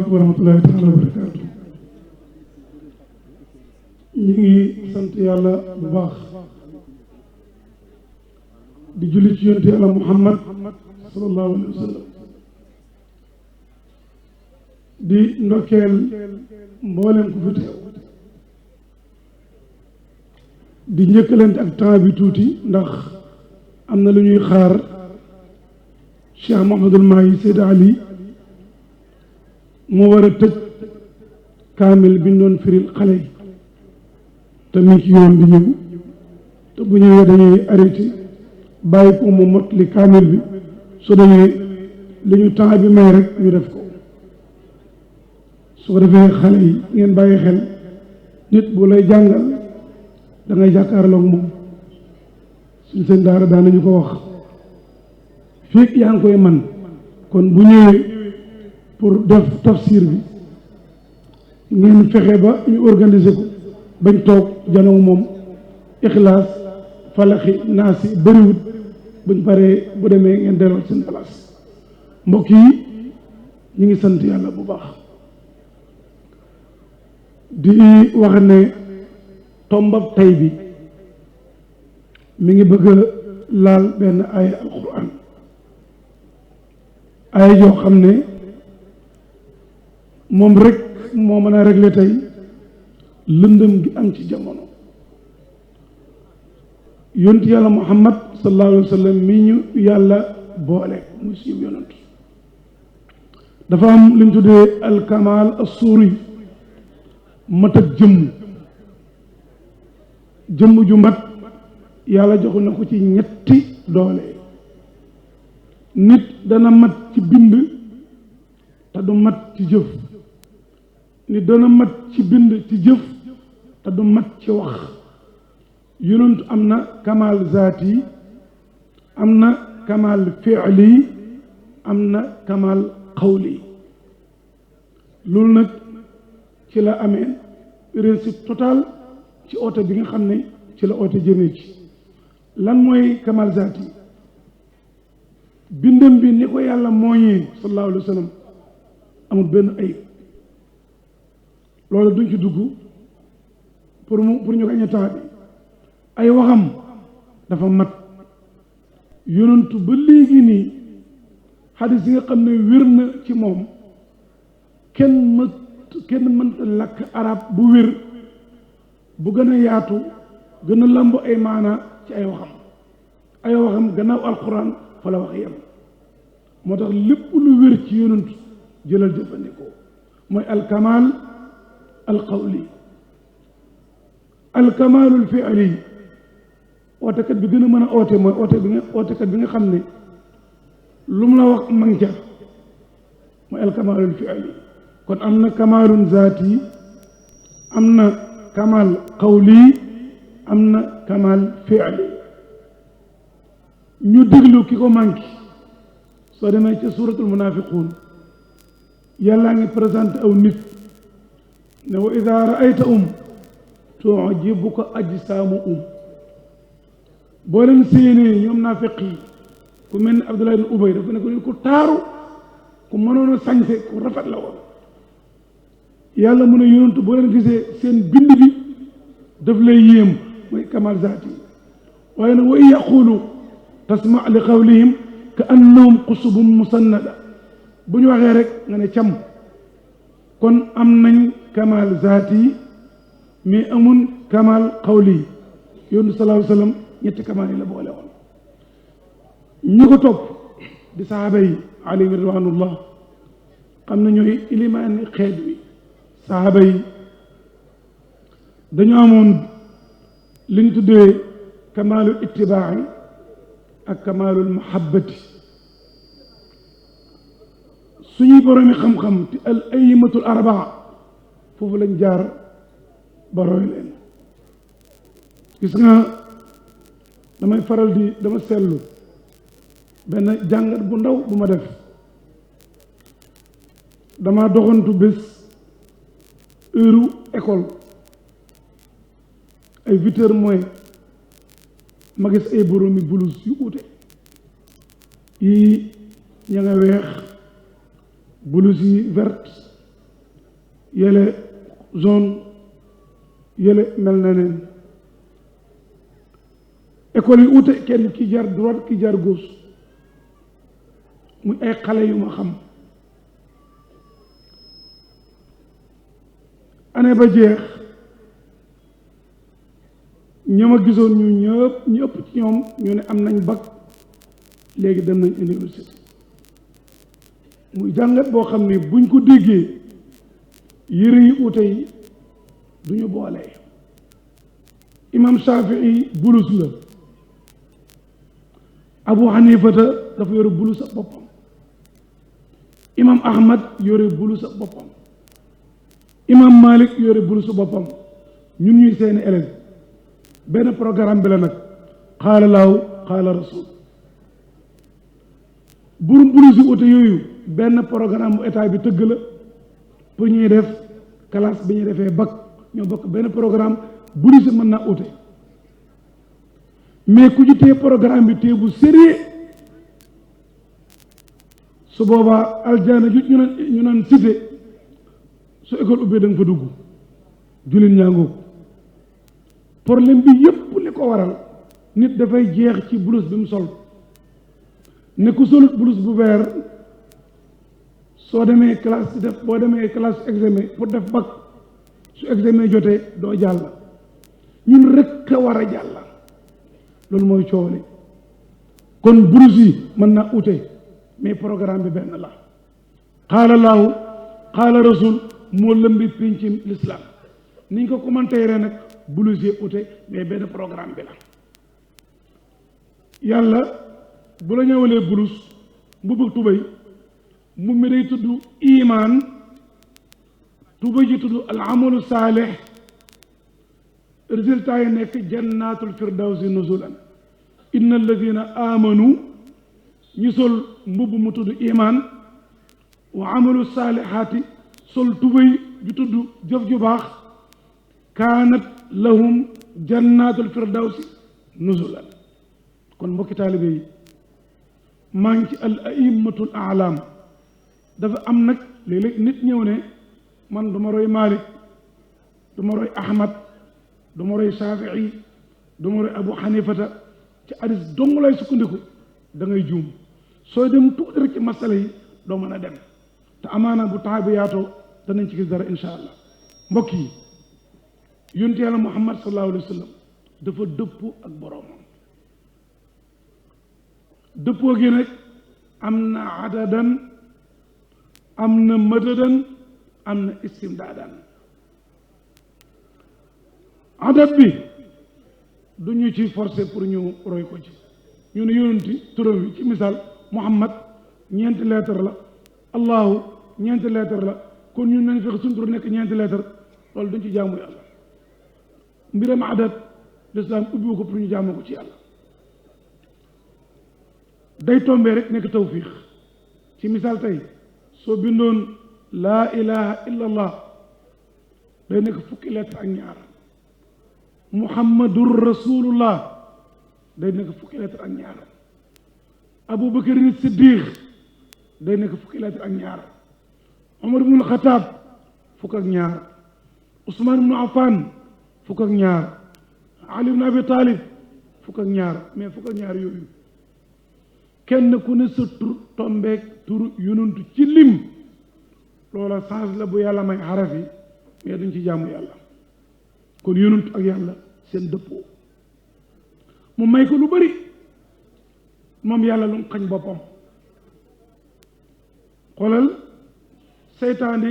asalaamaaleykum wa rahmatulahi taala wa barakaatu. ñu ngi sant yàlla bu baax di julli ci yonent yàlla Muhammad sallallahu alayhi wa sallam di ndokkeel mboolem ku fi teew di njëkkalante ak temps bi tuuti ndax am na lu ñuy xaar Cheikh Mouhamadul Mahi Seydi Ali moo war a tëj kaamil bi ñu doon firil xale yi te mi ngi ci yoon bi ñëw te bu ñëwee dañuy arrêté bàyyi ko mu mot li kaamil bi su demee li ñu temps bi may rek ñu def ko su ko defee xale yi ngeen bàyyi xel nit bu lay jàngal da ngay jàkkaarloog moom suñ seen daara daan nañu ko wax fii yaa ngi koy man kon bu ñëwee pour def tafsir bi ngeen fexe ba ñu organiser ko bañ toog janoog moom ixlaas falaxi naasi bëriwut buñ paree bu demee ngeen delloo seen place mbokk yi ñu ngi sant yàlla bu baax di wax ne tombab tey bi mi ngi bëgg a laal benn aaya alquran aaya joo xam ne moom rek moo mën a régler tey lëndëm gi am ci jamono yonent yàlla Muhammad sallallahu alayhi wa sallam mi ñu yàlla boole muy suñu yonent dafa am li ñu tuddee alkamal assuuri mat ak jëmm ju mat yàlla joxu na ko ci ñetti doole nit dana mat ci bind te du mat ci jëf nit dana mat ci bind ci jëf te du mat ci wax yonent am na kamal zaati am na kamal fi'li am na kamal qawli loolu nag ci la amee réussite totale ci oote bi nga xam ne ci la oote jëmee ci lan mooy kamal zaati bindam bi ni ko yàlla mooñee sallallahu alayhi wa sallam amul benn ayib loolu duñ ci dugg pour ñu gañe temps bi ay waxam dafa mat yonentu ba léegi nii xadis yi nga xam ne wér na ci moom kenn mënta làkk arab bu wér bu gën a yaatu gën a lamb ay maana ci ay waxam gannaaw alquran fa la wax yem moo tax lépp lu wér ci yonentu jëlal jëfandikoo mooy alkamal alqawli alkamalul fi'li ootekat bi gën a mën a oote mooy ootekat bi nga xam ne lu mu la wax mang ca mooy alkamalul fi'li kon am na kamalun zaati am na kamal qawli am na kamal fi'li ñu déglu ki ko manqué soo demee ca suratul munafiqun yàllaa ngi présenté aw nit ne wa ida raaytahum tujibuka ajsaamuhum boo leen séenee ñoom naafiq yi ku mel ne Abdullah ibn Ubay dafa ne ko nit ku taaru ku mënoon a sañse ku rafet la woon yàlla mu ne yonentu boo leen gisee seen bind bi daf lay yéem mooy kamal zaati waaye nag wa in yaqulu tasma li qawlihim ka annahum xusubun musannada bu ñu waxee rek nga ne cam kon am nañ kamal zaati mais amun kamal qawli yonent sallallahu alayhi wa sallam ñetti kamal yi la boole woon ñi ko topp di sahaaba yi alayhim ridwanullah xam na ñooy ilimaani xeet wi sahaaba yi dañu amoon li ñu tuddee kamalul ittibaa'i ak kamalul mahabbati suñuy boroomi xam-xam te al aymatul arbaa foofu lañ jaar ba roy leen gis nga damay faral di dama seetlu benn jàngat bu ndaw bu ma def dama doxantu bés heure école ay 8 heures moins ma gis ay boroomi blouse yu uute yii ña nga weex blouse yi verte yële zone yële mel na neen école yi ute kenn ki jar droite ki jar gauche muy ay xale yu ma xam année ba jeex ña ma gisoon ñu ëpp ci ñoom ñu ne am nañ bac léegi dem nañ université muy jàngat boo xam ne buñ ko déggee yëre yi ute yi duñu boole imam Shafii bulus la Abu Hanifata dafa yore bulus ak boppam imam Ahmad yore bulus ak boppam imam Malik yore bulus ak boppam ñun ñuy seeni élèves benn programme bi la nag xaala laahu xaala rasul bulus yu ute yooyu benn programme bu état bi tëgg la pour ñuy def classe bi ñuy defee bac ñoo bokk benn programme bulus mën naa ute mais ku ci téye programme bi téye bu sérieux su boobaa aljana ju ñu naan cité su école ubbee da nga fa dugg jullit ñaangoo problème bi yépp li ko waral nit dafay jeex ci blouse bi mu sol ne ku solut blouse bu vert soo demee classe def boo demee classe examen pour def bac su examen jotee doo jàll ñun rekk a war a jàll loolu mooy coow li kon blouse yi mën na ute mais programme bi benn la xaala laahu xaala rasul moo lëmbi pincim l'islam niñ ko commentaire nag blouse yi ute mais benn programme bi la yàlla bu la ñëwalee blouse mbubb ak tubéy mbubb mi day tudd iman tubéy ji tudd al amalu saalih résultat yi nekk jannatul firdawsi nuzulan inna alladina amanu ñu sol mbubb mu tudd iman wa amalu saalihaati sol tubéy ju tudd jëf ju baax kaanat lahum jannatul firdawsi nuzulan kon mbokki taalibe yi maa ngi ci al aimmatul aalam dafa am nag léeg-léeg nit ñëw ne man du ma roy Malik du ma roy Ahmad du ma roy Shafii du ma roy Abu Hanifata ci hadis dong lay sukkandiku da ngay juum sooy dem tuuti rek ci masala yi doo mën a dem te amaana bu temps bi yaatoo danañ ci gis dara insha allah mbokk yi yonent yàlla Muhammad sallallahu alayhi wa sallam dafa dëppoo ak boroomam dëppoo gi nag am na adadan am na madadan am na istimdaadan adat bi du ñu ci forcé pour ñu roy ko ci ñu ne yonenti turam wi ci misaal Muhammad ñeenti lettre la Allahu ñeenti lettre la kon ñun nañ fexe suñu tur nekk ñeenti lettre loolu duñ ci jaamu yàlla mbiram adat l'islam ubbiwu ko pour ñu jaamu ko ci yàlla day tombee rek nekk tawfiix ci misaal tey soo bindoon laa ilaha illa allah day nekk fukki lettre ak ñaar muhammadur rasulullah day nekk fukki lettre ak ñaar abu bakar siddiq day nekk fukki lettre ak ñaar omar ibnul xataab fukk ak ñaar usmaan ibnu affan fukk ak ñaar ali ibnu abi talib fukk ak ñaar mais fukk ak ñaar yooyu kenn ku ne sa tur tombeek tur yonantu ci lim loola change la bu yàlla may xaraf yi mais duñ ci jaamu yàlla kon yonantu ak yàlla seen dëppoo mu may ko lu bari moom yàlla lu mu xañ boppam xoolal seytaane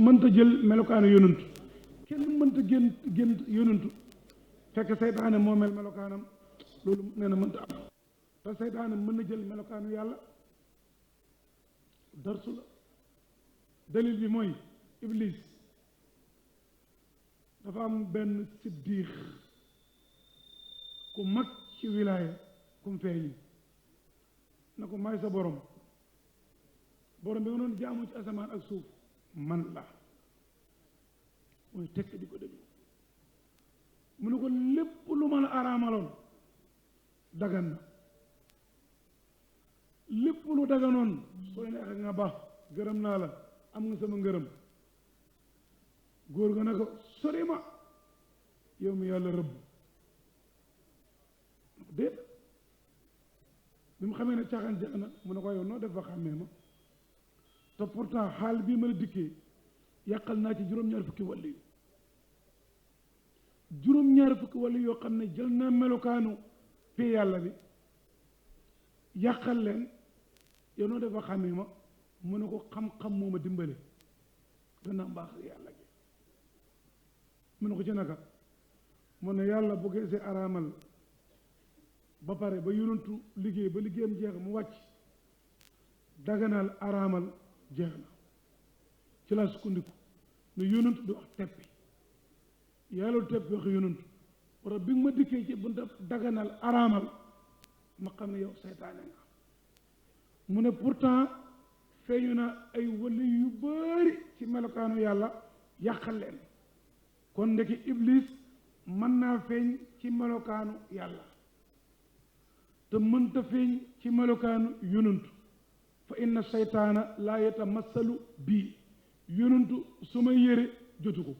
mënta jël melokaanu yonantu kenn mënta génn yonantu fekk seytaane moo mel melokaanam loolu nee na mënta am te seytaane mën na jël melokaanu yàlla darsu la dalil bi mooy iblis dafa am benn siddiix ku mag ci wilaaya kum feeñi na ko may sa borom bi nga doon jaamu ci asamaan ak suuf man la mooy tekk di ko déglu mu ne ko lépp lu ma la araamaloon dagan na lépp lu daganoon soo neexee nga baax gërëm naa la am nga sama ngërëm góor ga ne ko sori ma yow mi yàlla rëbb déet bi mu xamee ne caaxaan jeex na mu ne ko yow noo def ba xàmmee ma te pourtant xaal bii ma la dikkee yàqal naa ci juróom-ñaar fukki wàllu yu juróom-ñaar fukki wàllu yoo xam ne jël naa melokaanu pee yàlla bi yàqal leen yow noo def ba xàmmee ma mu ne ko xam-xam moo ma dimbale dana mbaax yàlla gi mu ne ko ci naka mu ne yàlla bu gisee araamal ba pare ba yonantu liggéey ba liggéeyam jeex mu wàcc daganal araamal jeex na ci laa sukkandiku ne yonantu du wax teppi yàlla du teppi wax yonantu wala bi nga ma dikkee ci bunta daganal araamal ma xam ne yow seytaane nga mu ne pourtant feeñu na ay wali yu bari ci melokaanu yàlla yàqal leen kon ndeki iblis mën naa feeñ ci melokaanu yàlla te mënta feeñ ci melokaanu yonantu fa inna seytaana laa yatamassalu bii yonantu su may yére jotu ko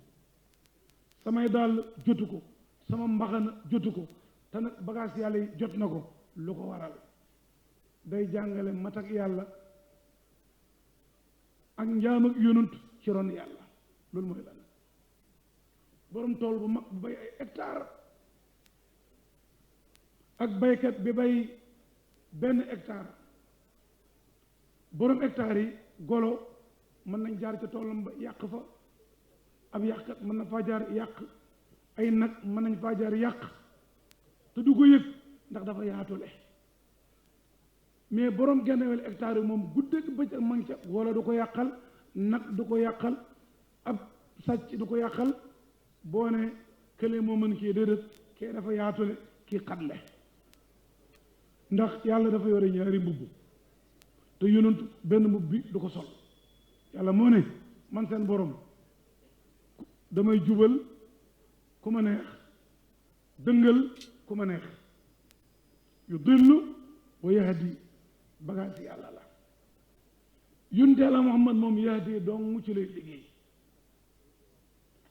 samay dàll jotu ko sama mbaxana jotu ko te nag bagaas yàlla yi jot na ko lu ko waral day jàngale mat ak yàlla ak njaam ak yonantu ci ron yàlla loolu mooy lan borom tool bu mag bu bay ay hectare ak baykat bi bay benn hectare borom hectare yi golo mën nañ jaar ca toolam ba yàq fa ab yàqkat mën na faa jaar yàq ay nag mën nañ faa jaar yàq te du ko yëg ndax dafa yaatule mais borom gennewel hectare yi moom guddeeg bëccëg man ca golo du ko yàqal nag du ko yàqal ab sàcc du ko yàqal boo ne kële moo mën kii déedéet kii dafa yaatule kii xatle ndax yàlla dafa yore ñaari mbubb te yonent benn mbubb bi du ko sol yàlla moo ne man seen borom damay jubal ku ma neex dëngal ku ma neex yu dillu wa yahdi bagaasi yàlla la yonent yàlla Muhammad moom yahdi dong mu ci lay liggéey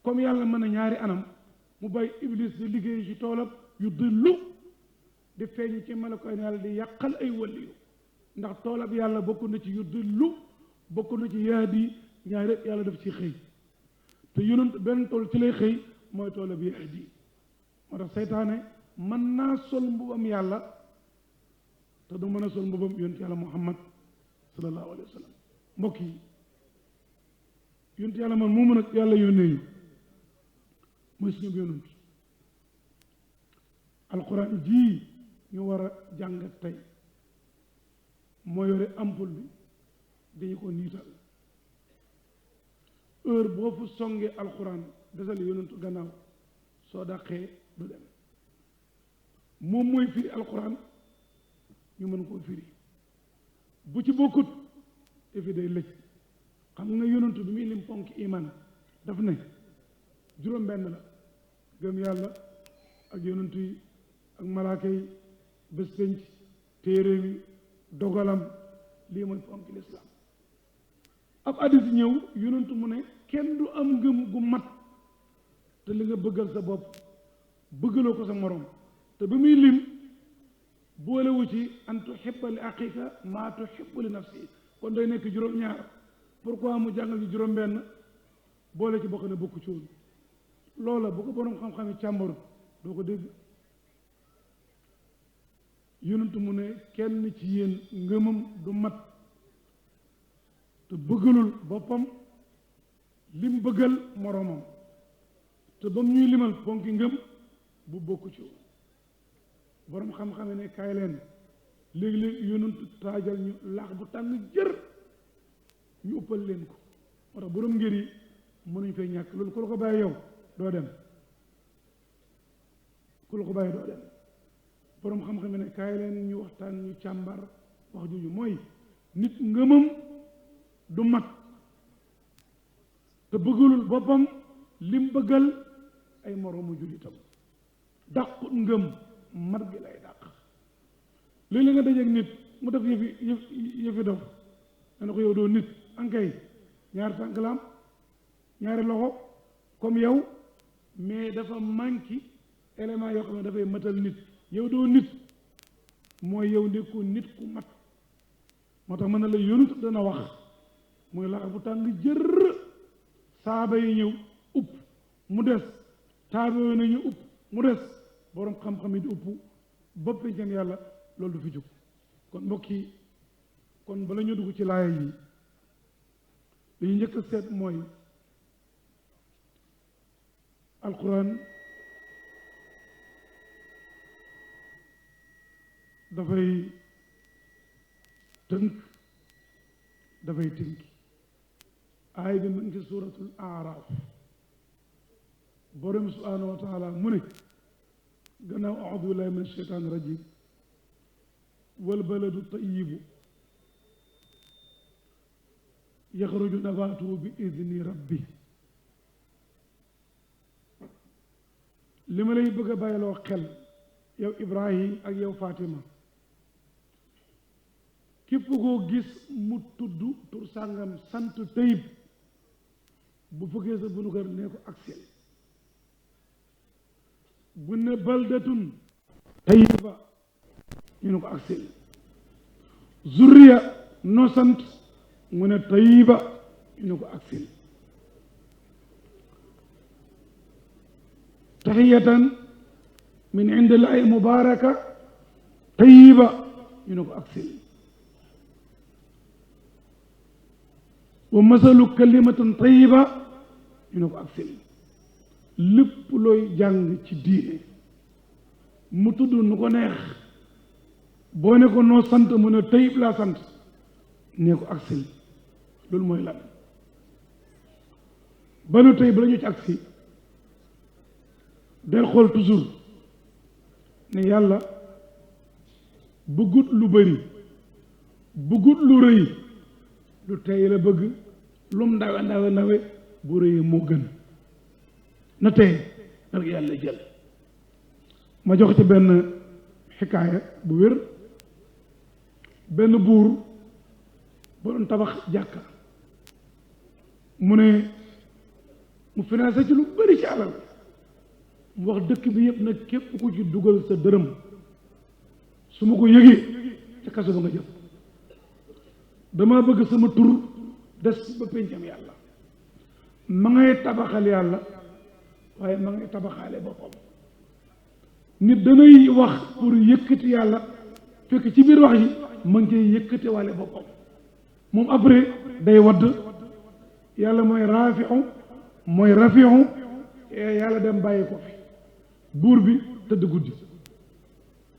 comme yàlla mën a ñaari anam mu bàyyi iblis di liggéey ci toolam yu dillu di feeñ ci melokaan yàlla di yàqal ay waliyu ndax toolab yàlla bokk na ci yu dillu bokk na ci yahdi ñaari rek yàlla daf ci xëy te yonent benn tool ci lay xëy mooy toolab yahdi moo tax seytaane mën naa sol mbubam yàlla te du mën a sol mbubam yonent yàlla Muhammad sallallahu alayhi wa sallam mbokk yi yonent yàlla man moomu nag yàlla yónnee ñu mooy suñu yonent alquran jii ñu war a jàngat tey moo yore ampul bi dañu ko niital heure boo fu songee alquran desal yonentu gannaaw soo dàqee du dem moom mooy firi alquran ñu mën koo firi bu ci bokkut te fi day lëj xam nga yonentu bi muy lim ponk iman daf ne juróom benn la gëm yàlla ak yonentu yi ak malaaka yi bés penc téere mi dogalam lii mooy ponk lislaam ab addis ñëw yonentu mu ne kenn du am ngëm gu mat te li nga bëggal sa bopp bëggaloo ko sa morom te bi muy lim boolewu ci an tuhibba li aqika maa tuhibbu li nafsi kon day nekk juróom-ñaar pourquoi mu jàngal ñu juróom benn boole ci bokk ne bokku ci woon loola bu ko borom xam-xam yi càmbaru doo ko dégg yonentu mu ne kenn ci yéen ngëmam du mat te bëggalul boppam lim bëggal moroomam te ba mu ñuy limal ponki ngëm bu bokku ci woon borom xam-xam ne kaay leen léegi-léegi yonentu taajal ñu laax bu tàng jër ñu uppal leen ko moo tax borom ngir yi mënuñ fay ñàkk loolu ku la ko bàyyi yow doo dem ku la ko bàyyi doo dem borom xam-xam ne kaay leen ñu waxtaan ñu càmbar wax juju mooy nit ngëmam du mat te bëggalul boppam lim bëggal ay moroomu jullitam dàqut ngëm mat gi lay dàq léeg-léeg nga dajeeg nit mu def yëfi dof nga ne ko yow doo nit ankay ñaari tànk la am ñaari loxo comme yow mais dafa manqué élément yoo xam ne dafay matal nit yow doo nit mooy yow nekkoo nit ku mat moo tax mën na la yonut dana wax muy lax bu tàng jër saaba yi ñëw upp mu des taaba yi nañu upp mu des borom xam-xam yi di upp bopp jëm yàlla loolu du fi jóg kon mbokk yi kon bala ñu dugg ci laaya yi li ñu njëkk a seet mooy alquran dafay tënk dafay tënki aay bi mu ngi ci suuratul aaraaf borom subhaanahu wa taala mu ne gannaaw audu billahi min asheytaani rajim wal baladu tayibu yaxruju nabaatuhu bi idni rabbi li ma lay bëgg a bàyyiloo xel yow Ibrahim ak yow Fatima képp koo gis mu tudd tur sàngam sant Tayib bu fëggee sa bunu kër nee ko aksel bu ne baldatun tayiba ñu ne ko aksel zurriya noo sant mu ne tayiba ñu ne ko aksel taxiyatan min indillahi mubaraka tayiba ñu ne ko aksel wa masalu kalimatin tayiba ñu ne ko aksel lépp looy jàng ci diine mu tudd nu ko neex boo ne ko noo sant mu ne tayib laa sant nee ko aksel loolu mooy lan banu tayib la ñu ci agsi del xool toujours ne yàlla bëggut lu bëri bëggut lu rëy lu tey la bëgg lum ndawe ndawe ndawe bu rëyee moo gën na tey nag yàlla jël ma jox ci benn xikaaya bu wér benn buur ba doon tabax jàkka mu ne mu financé ci lu bëri ci alal mu wax dëkk bi yëpp nag képp ku ci dugal sa dërëm su ma ko yëgee ca kaso ba nga jëm dama bëgg sama tur des ba péncam yàlla ma ngay tabaxal yàlla waaye ma ngay tabaxaale boppam nit danay wax pour yëkkati yàlla fekk ci biir wax yi ma ngi koy yëkkati wàlle boppam moom après day wadd yàlla mooy raafiu mooy rafiu yàlla dem bàyyi ko fi buur bi tëdd guddi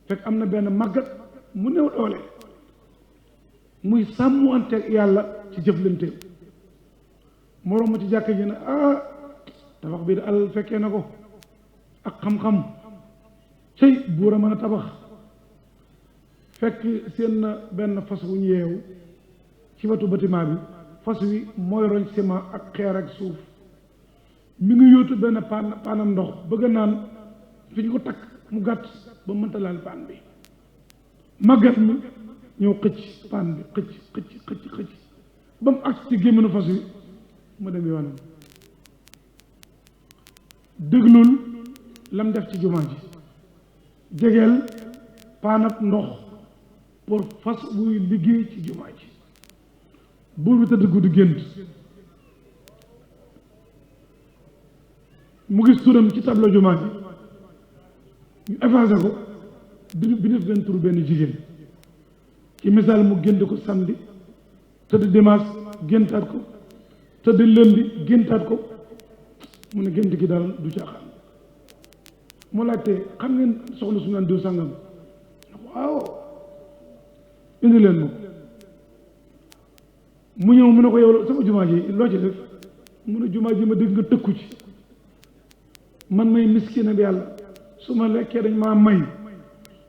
fekk am na benn màggat mu néew doole muy sàmmanteeg yàlla ci jëflanteem moroom ma ci jàkk ji ne tabax bi da alal fekkee na ko ak xam-xam cëy buur a mën a tabax fekk seen na benn fas wu ñu yeewu ci wetu bâtiment bi fas wi mooy roñ ciment ak xeer ak suuf mi ngi yóotu benn paanam ndox bëgg naan fi ñu ko takk mu gàtt ba mënta laal paan bi màggat mi ñëw xëcc paan bi xëcc ba mu agsi ci gémminu fas wi mu dem yoonam déglul lam def ci jumaa ji jegeel paanab ndox pour fas buy liggéey ci jumaa ji buur bi tëdd guddi gént mu gis turam ci tableau jumaa ji ñu effacé ko bi def benn tur benn jigéen ci misaal mu gént ko samedi tëdd dimanche géntaat ko tëdd lundi géntaat ko mu ne gént gi daal du caaxaan mu laajte xam ngeen soxna su naan diw sàngam waaw indi leen moom mu ñëw mu ne ko yow sama jumaa ji loo ci def mu ne jumaa ji ma dégg nga tëkku ci man may miskina bi yàlla su ma lekkee dañ maa may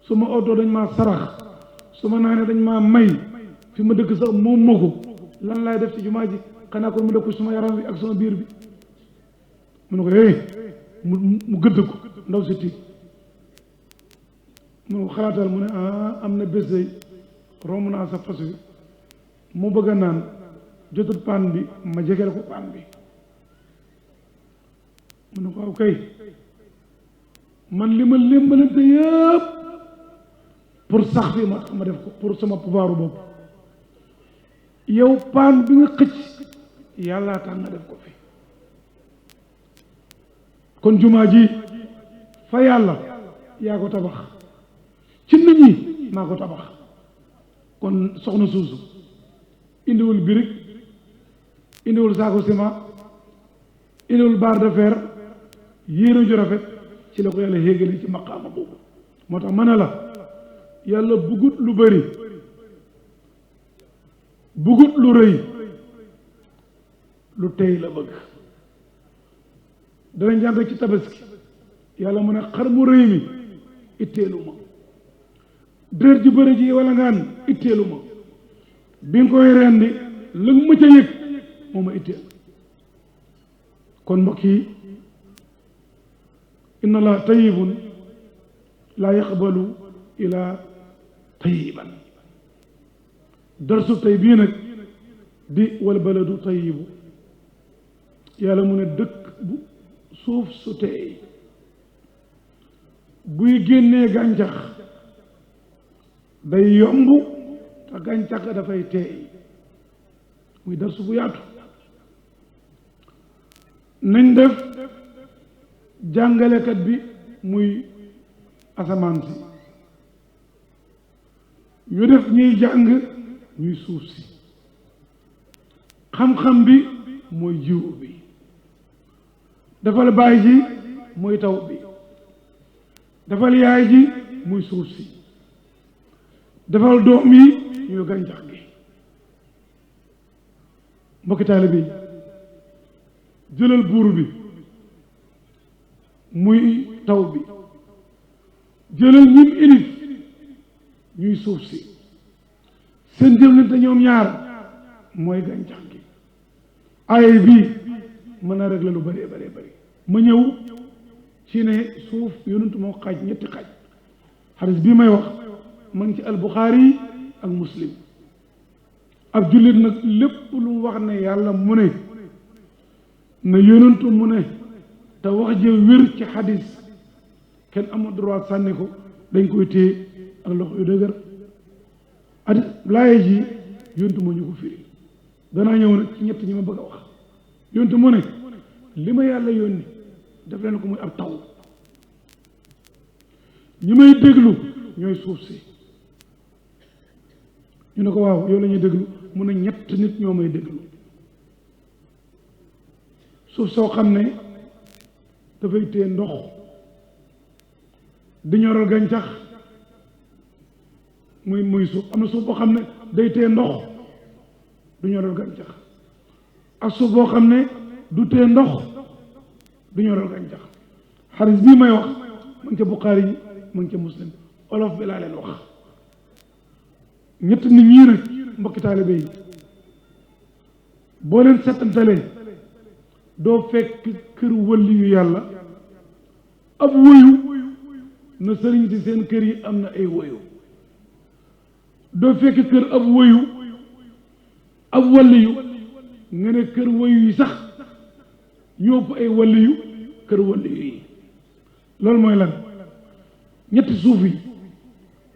su ma oto dañ maa sarax su ma naanee dañ maa may fi ma dëkk sax moom moo ko lan laay def ci jumaa ji xanaa kon mu def ko suma yaram bi ak sama biir bi mu ne ko mu gëdd ko ndaw si tiit mu ne ko xalaatal mu ne am na bés day romb naa sa fas wi mu bëgg a naan jotut paan bi ma jegeel ko paan bi mu ne ko waaw kay man li ma limbalante yëpp pour sax fi ma tax ma def ko pour sama pouvoiru bopp yow paan bi nga xëcc yàllaa tax nga def ko fi kon jumaa ji fa yàlla yaa ko tabax ci nit ñi maa ko tabax kon soxna suusu indiwul birig indiwul saako ciment indiwul barre de fer yéere ju rafet ci la ko yàlla yéegale ci maqaama boobu moo tax mën a la yàlla bugut lu bari bugut lu rëy lu tey la bëgg danañ jàng ci tabaski yàlla mu ne xar mu rëy mi itteelu ma dër ji bëri ji wala ngaan itteelu ma bi nga koy rendi la nga ma ca yëg moo ma itteel kon mbokk yi inna allah tayyibun laa yaqbalu ila tayyiban darsu tey bii nag di wal baladu tayyibu yàlla mu ne dëkk bu suuf su teey buy génnee gàncax day yomb te gàncax dafay teey muy darsu bu yaatu nañ def jàngalekat bi muy asamaan si ñu def ñuy jàng ñuy suuf si xam-xam bi mooy jiw bi defal baay ji muy taw bi defal yaay ji muy suuf si defal doom yi ñuy gàncax gi mbokki taalibe bi jëlal buur bi muy taw bi jëlal ñim ilif ñuy suuf si seen jëflante ñoom ñaar mooy gàncax gi ay bii mën a régler lu bëree bëree bëri ma ñëw ci ne suuf yonent moo xaaj ñetti xaaj xadis bii may wax ma ngi ci albuxaari ak muslim ab jullit nag lépp lu mu wax ne yàlla mu ne na yonent mu ne te wax jë wér ci xadis kenn amul droit sànni ko dañ koy téye ak loxo yu dëgër xadis laaye ji yonent moo ñu ko firi danaa ñëw nag ci ñett ñi ma bëgg a wax yonent mu ne li ma yàlla yónni def leen ko muy ab taw ñi may déglu ñooy suuf si ñu ne ko waaw yow la ñuy déglu mu ne ñett nit ñoo may déglu suuf soo xam ne dafay téye ndox di ñoral gàncax muy suuf am na suuf boo xam ne day téye ndox du ñoral gàncax ak suuf boo xam ne du téye ndox du ñoral gàncax xaris bii may wax ma ngi ca Buxaari yi ma ngi ca Muslim olof bi laa leen wax ñett nit ñii nag mbokki taalibe yi boo leen settantalee doo fekk kër wëlli yu yàlla ab woyu na sëriñ si seen kër yi am na ay woyu doo fekk kër ab woyu ab wàlli yu nga ne kër woyu yi sax ñoo ëpp ay wàlli yu kër wàlli yu yi loolu mooy lan ñetti suuf yi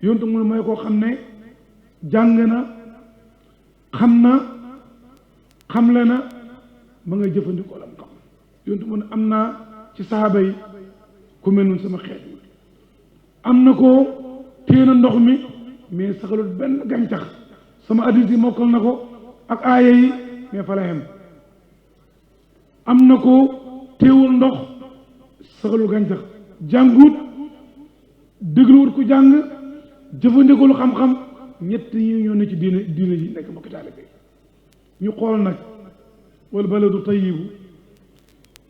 yontu mu ne mooy koo xam ne jàng na xamle na ba nga jëfandikoo lam xam yontu mu ne am naa ci saxaaba yi ku mel noonu sama xeet yi am na ko téye na ndox mi mais saxalul benn gàncax sama hadiis yi mokkal na ko ak aaya yi mais fa la xem am na ko téewul ndox saxalul gàncax jàngut dégluwut ku jàng jëfandikoo lu xam-xam ñett yi ñoo ne ci diine ji nekk mbokki taalibe ñu xool nag wal baladu tayyibu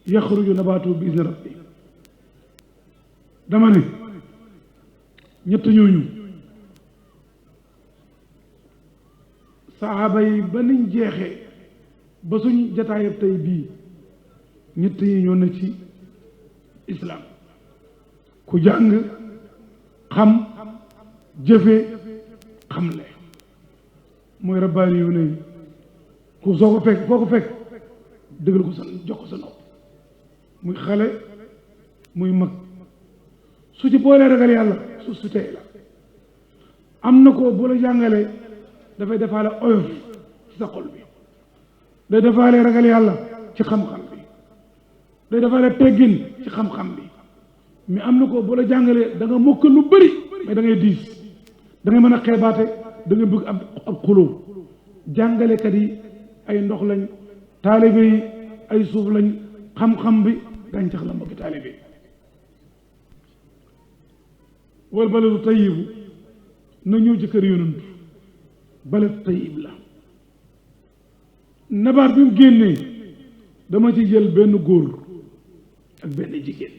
yaxruju nabaatu bi izni rabbi dama ne ñett ñooñu saxaaba yi ba niñ jeexee ba suñ jataayab tey bii ñett yi ñoo ne ci islaam ku jàng xam jëfe xamle mooy rabbaani yu ne ku soo ko fekk foo ko fekk dëggal ko sa jox ko sa nopp muy xale muy mag su ci boolee ragal yàlla su tey la am na ko bu la jàngalee dafay defaale oyof ci sa xol bi day defaale ragal yàlla ci xam-xam bi day defaale teggin ci xam-xam bi mais am na ko bu la jàngalee da nga mokk lu bëri mais da ngay diis da ngay mën a xeebaate da nga bëgg ab xuloo jàngalekat yi ay ndox lañ taalibe yi ay suuf lañ xam-xam bi gàncax la mbokki taalibe yi wal baladu tayibu na ñëw ci kër yonent balad tayib la nabaat bi mu génnee dama ci jël benn góor ak benn jigéen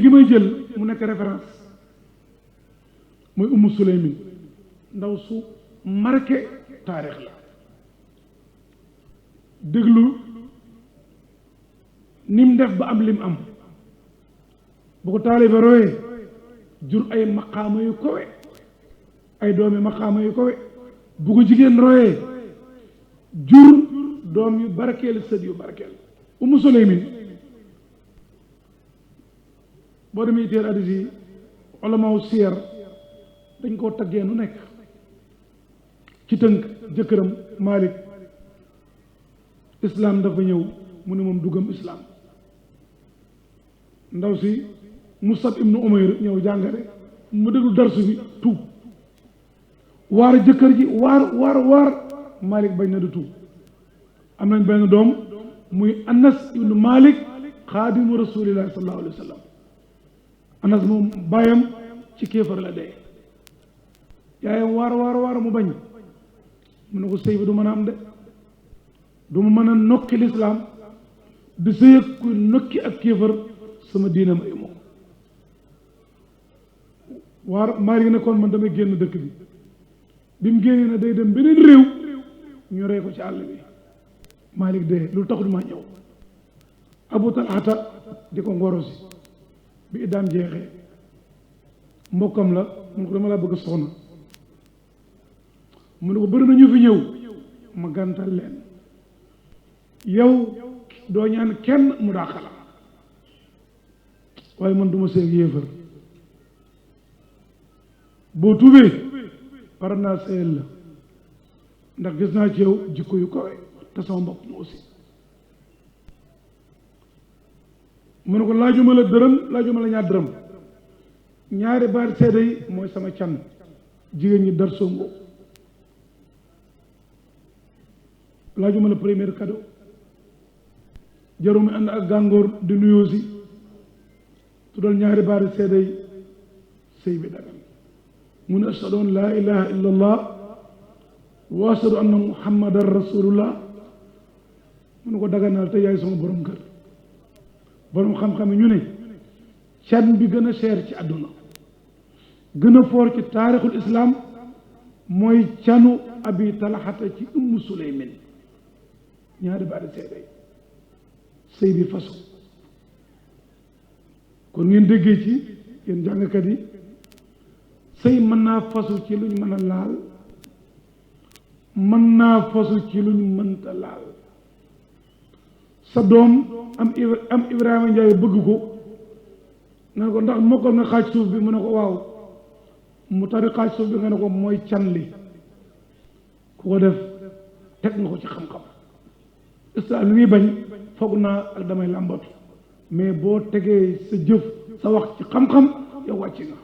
gi may jël mu nekk référence mooy Umu Suleymin ndaw su marqué taarix la déglu ni mu def ba am lim am bu ko taalibe royee jur ay maqaama yu kowe ay doomi maqaama yu kowe bu ko jigéen royee jur doom yu barkeel sët yu barkeel Umu Suleymin boo demee téer hadiis yi ulamaaw siyar dañ koo taggee nu nekk ci tënk jëkkëram Malik islam dafa ñëw mu ne moom duggam islam ndaw si Musab ibnu Umayr ñëw jàngale mu déglu darsu bi tuub waar jëkkër ji waar Malik bañ na du tuub am nañ benn doom muy Anas ibnu Malik xaadimu rasulillahi sallallahu alayhi wa sallam Anas moom bàyyam ci kéefar la dee yaayam waar mu bañ mu ne ko sëy bi du mën a am de du ma mën a nokki lislaam di sëy ak kuy nokki ak kéefar sama diina may moom waar Malik ne kon man damay génn dëkk bi mu génnee na day dem beneen réew ñu rey ko ci àll bi Malik dee loolu taxut maa ñëw Abu Talhata di ko ngorosi bi iddaam jeexee mbokkam la mu ne ko dama laa bëgg soxna mu ne ko bëri na ñu fi ñëw ma gàntal leen yow doo ñaan kenn mu daaxala waaye man du ma seeg yéefar boo tuubee pare naa seyal la ndax gis naa ci yow jikko yu kawe te sama mbokk ma aussi mu ne ko laajuma la dërëm laajuma la ñaar dërëm ñaari baat seede yi mooy sama can jigéen ñi dar songo laajuma la premier cadeau jarumi ànd ak gàngoor di nuyoo si tuddal ñaari baat seede yi sëy bi dagan mu ne ashhadu an laa ilaha illa allah wa ashhadu anna muhammadan rasulullah mu ne ko daganal te yaay sama borom kër borom xam-xam yi ñu ne can bi gën a cher ci àdduna gën a foor ci taarixul islam mooy canu abi talxata ci Umm Suleymin ñaari baati seede sëy bi fasu kon ngeen déggee ci yéen jàngkat yi sëy mën naa fasu ci luñ mën a laal mën naa fasu ci luñ mënta laal sa doom am Ibrahima Ndiaye bëgg ko nga ne ko ndax mokkal nga xaaj suuf bi mu ne ko waaw mu tari xaaj suuf bi nga ne ko mooy can li ku ko def teg nga ko ci xam-xam islam li muy bañ foog naa ak damay làmbatu mais boo tegee sa jëf sa wax ci xam-xam yow wàcc nga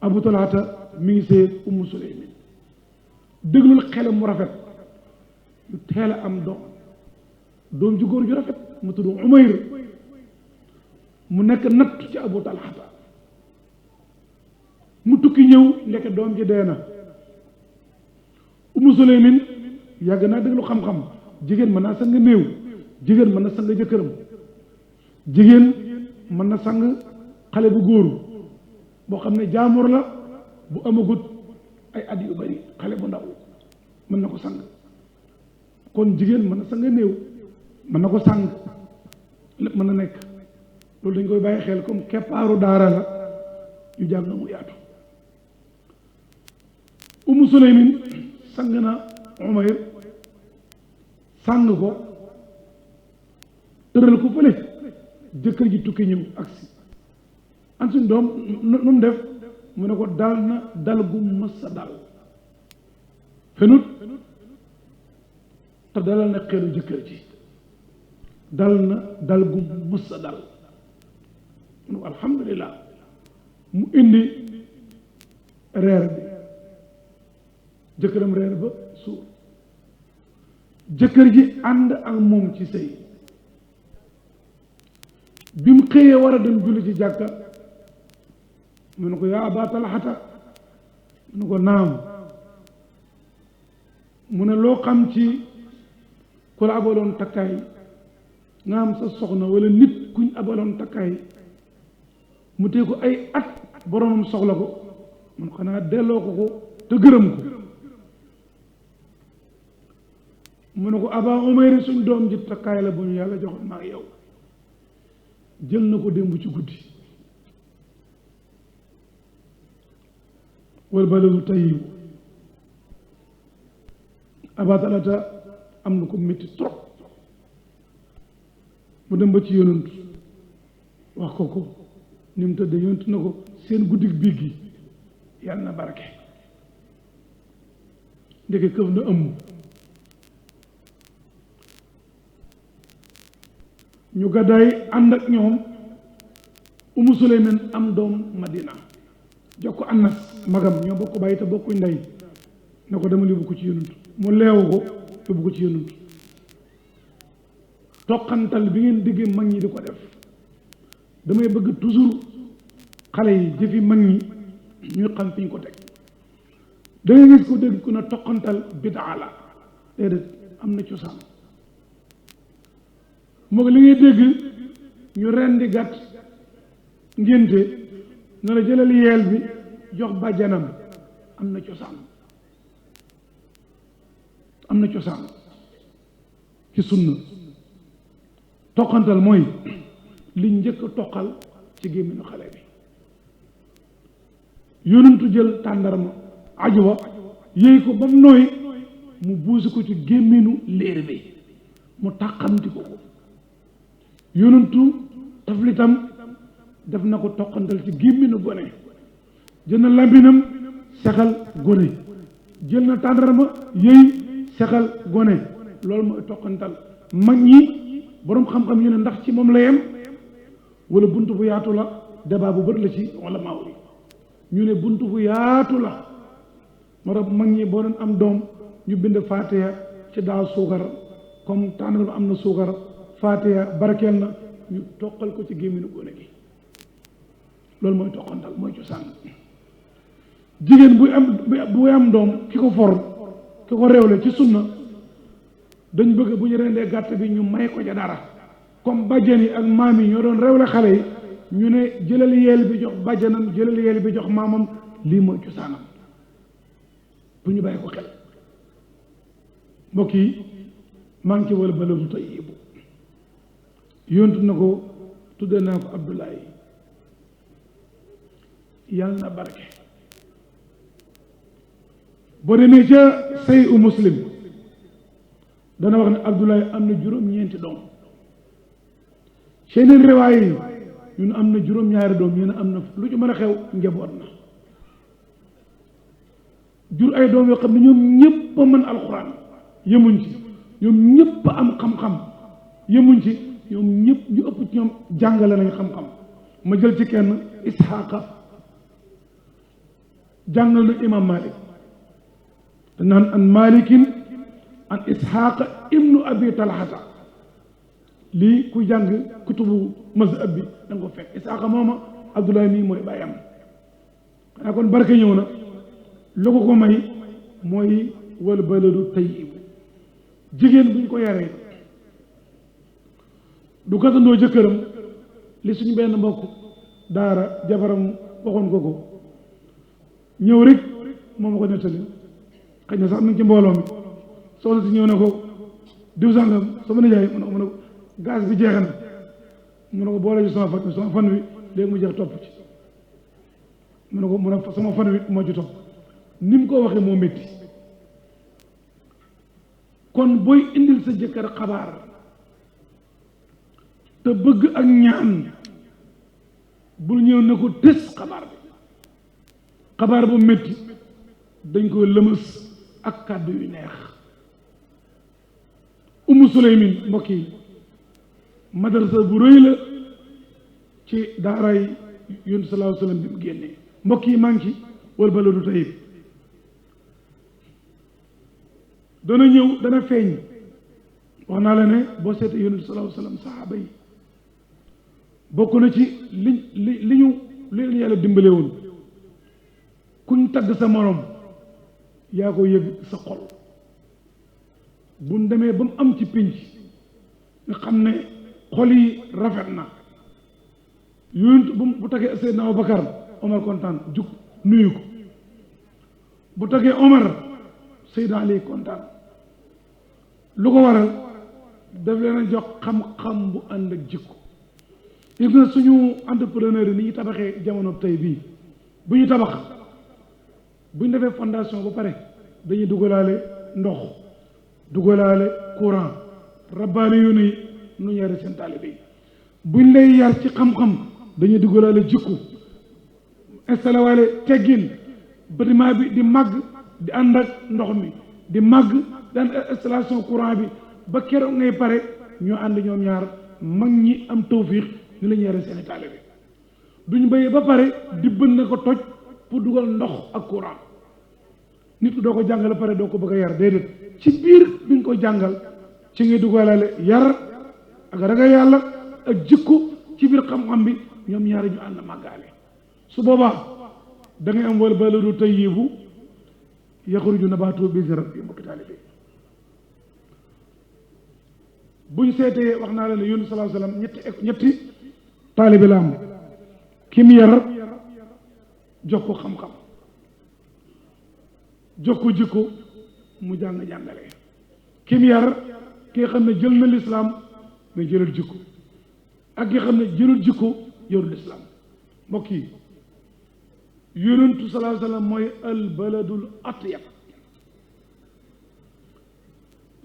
Abu Talhata mi ngi see Umm Suleymin déglul xelam mu rafet yu teel a am doom ju góor ju rafet mu tudd Umayr mu nekk natt ci Abu Talhata mu tukki ñëw nekk doom ji dee na Umm Suleymin yàgg naa déglu xam-xam jigéen mën naa sang néew jigéen mën na sang jëkkëram jigéen mën na sang xale bu góor boo xam ne jaamur la bu amagut ay at yu bari xale bu ndaw mën na ko sang kon jigéen mën na sang néew mën na ko sang lépp mën na nekk loolu dañ koy bàyyi xel comme keppaaru daara la yu jàng mu yaatu Umm Suleymin sang na Umayr sang ko tëral ko fële jëkkër ji tukki ñëw agsi an suñ doom nu mu def mu ne ko dal na dal gu mës a dal fenut te dalal na xelu jëkkër ji dal na dal gu mës a dal mu ne ko alhamdulilah mu indi reer bi jëkkëram reer ba suur jëkkër ji ànd ak moom ci sëy bi mu xëyee war a dem julli ci jàkka mu ne ko yaa Aba Talhata mu ne ko naam mu ne loo xam ci ku la abaloon takkaay nga am sa soxna wala nit kuñ abaloon takkaay mu tee ko ay at boromam soxla ko man xanaa delloo ko te gërëm ko mu ne ko Aba Umayr suñ doom ji takkaay la bu ñu yàlla joxoon maa yow jël na ko démb ci guddi wal baladu tayyib Aba Talhata am na ko métti trop mu dem ba ci yonent wax ko ni mu tëddee yonent na ko seen guddi biig gi yàlla na barke ndeke këf na ëmb ñu gàddaay ànd ak ñoom Umu Suleymaan am doom Madina jox ko Anas magam ñoo bokk bàyyi te bokkuñ ndey ne ko dama yóbbu ko ci yonent mu leewu ko yóbbu ko ci yonent toqantal bi ngeen déggee mag ñi di ko def damay bëgg toujours xale yi jëfi mag ñi ñuy xam fi ñu ko teg da ngay gis ko dégg ku ne toqantal bidaa la déedéet am na cosaan moo li ngay dégg ñu rendi gàtt ngénte na la jëlal yeel bi jox bàjjanam am na cosaan ci sunna toqantal mooy li njëkk a toqal ci gémminu xale bi yonentu jël tàndarma ajwa yéy ko ba mu nooy mu buusi ko ci gémminu léer bi mu tàqamti ko yonentu taflitam def na ko toqantal ci gémminu gone jël na lambinam sexal gone jël na tàndarma yëy sexal gone loolu mooy toqantal mag ñi boroom xam-xam ñu ne ndax ci moom la yem wala bunt bu yaatu la débat bu bët la ci wala maaw ñu ne bunt bu yaatu la moo tax mag ñi boo doon am doom ñu bind Fatiha ci daa suukar comme tàndarma am na suukar Fatiha barkeel na ñu toqal ko ci gémminu gone gi loolu mooy toqantal mooy cosaan jigéen buy am doom ki ko for ki ko réewle ci sunna dañ bëgg bu ñu rendee gàtt bi ñu may ko ca dara comme bàjjan yi ak maam yi ñoo doon réewle xale yi ñu ne jëlal yeel bi jox bàjjanam jëlal yeel bi jox maamam lii mooy cosaanam bu ñu bàyyi ko xel mbokk yi maa ngi ci wal baladu tayyibu yontu na ko tudde naa ko Abdoulaye yàlla na barke boo demee ca say u Muslim dana wax ne Abdoulaye am na juróom-ñeenti doom seeneen riwaay yi ñun am na juróom-ñaari doom ñu ne am na lu ci mën a xew njaboot na jur ay doom yoo xam ne ñoom ñëpp a mën alxuraan yemuñ ci ñoom ñëpp a am xam-xam yemuñ ci ñoom ñëpp ñu ëpp ci ñoom jàngale nañ xam-xam ma jël ci kenn Isxaaqa jàngal na imam Malik te naan an malikin an Isxaaqa ibnu abi Talhata lii ku jàng kutubu mazhab bi da nga ko fekk Isxaaqa mooma Abdoulaye mii mooy bàyyam xanaa kon barke ñëw na lu ko may mooy wal baladu tayyib jigéen buñ ko yaree du gàttandoo jëkkëram li suñ benn mbokk daara jabaram waxoon ko ñëw rek moom ma ko nettali xëy na sax mi ngi ci mbooloo mi soxna si ñëw na ko diw sàngam sama nijaay mu ne ko gaz bi jeex na mu ne ko boole ci sama fan wi léegi mu jeex topp ci mu ne sama fan wi moo ci topp ni mu ko waxee moo métti kon booy indil sa jëkkër xabaar te bëgg ak ñaan bul ñëw ne ko tës xabaar bu métti dañ koy lëmës ak kàddu yu neex. Umu Suleymin mbokk yi madrasa bu rëy la ci daaray Yonent sallallahu alayhi wa sallam bi mu génnee mbokk yi maa ngi ci wal baladu tayyib dana ñëw dana feeñ wax naa la ne boo seetee Yonent sallallahu alayhi wa sallam saxaaba yi bokk na ci li ñu yàlla dimbale woon kuñ tagg sa morom yaa ko yëg sa xol buñ demee ba mu am ci pénc nga xam ne xol yi rafet na Yonent bu taggee Seydina Abubakar Omar kontaan jug nuyu ko bu taggee Omar Seydina Ali kontaan lu ko waral daf leen a jox xam-xam bu ànd ak jikko yëg na suñu entrepreneur yi ni ñu tabaxee jamono tey bii bu ñu tabax bu ñu defee fondation ba pare dañuy dugalaale ndox dugalaale courant rabbaani yu ne nu yare seen taalibe yi buñ lay yar ci xam-xam dañuy dugalaale jikko installé waale teggin bâtiment bi di màgg di ànd ak ndox mi di màgg di ànd ak installation courant bi ba keroog ngay pare ñoo ànd ñoom ñaar mag ñi am tawfiix ñu lañu yare seen taalibe duñ béyee ba pare di bën na ko toj pour dugal ndox ak courant nit ku doo ko jàngal pare doo ko bëgg a yar déedéet ci biir bi nga ko jàngal ci ngay dugalaale yar ak ragal yàlla ak jikko ci biir xam-xam bi ñoom ñaari ñu ànd màggaale su boobaa da ngay am wal baladu tayyibu yaxruju nabaatu bi izni rabbi mbokki taalibe buñ seetee wax naa la ne Yonent sallallahu alayhi wa sallam ñetti taalibe la am kim yar jox ko xam-xam jox ko jikko mu jàngale kim yar ki nga xam ne jël na lislaam mais jëlul jikko ak ki nga xam ne jëlul jikko yorul lislaam mbokk yi Yonentu sallallahu alayhi wa sallam mooy al baladul atyab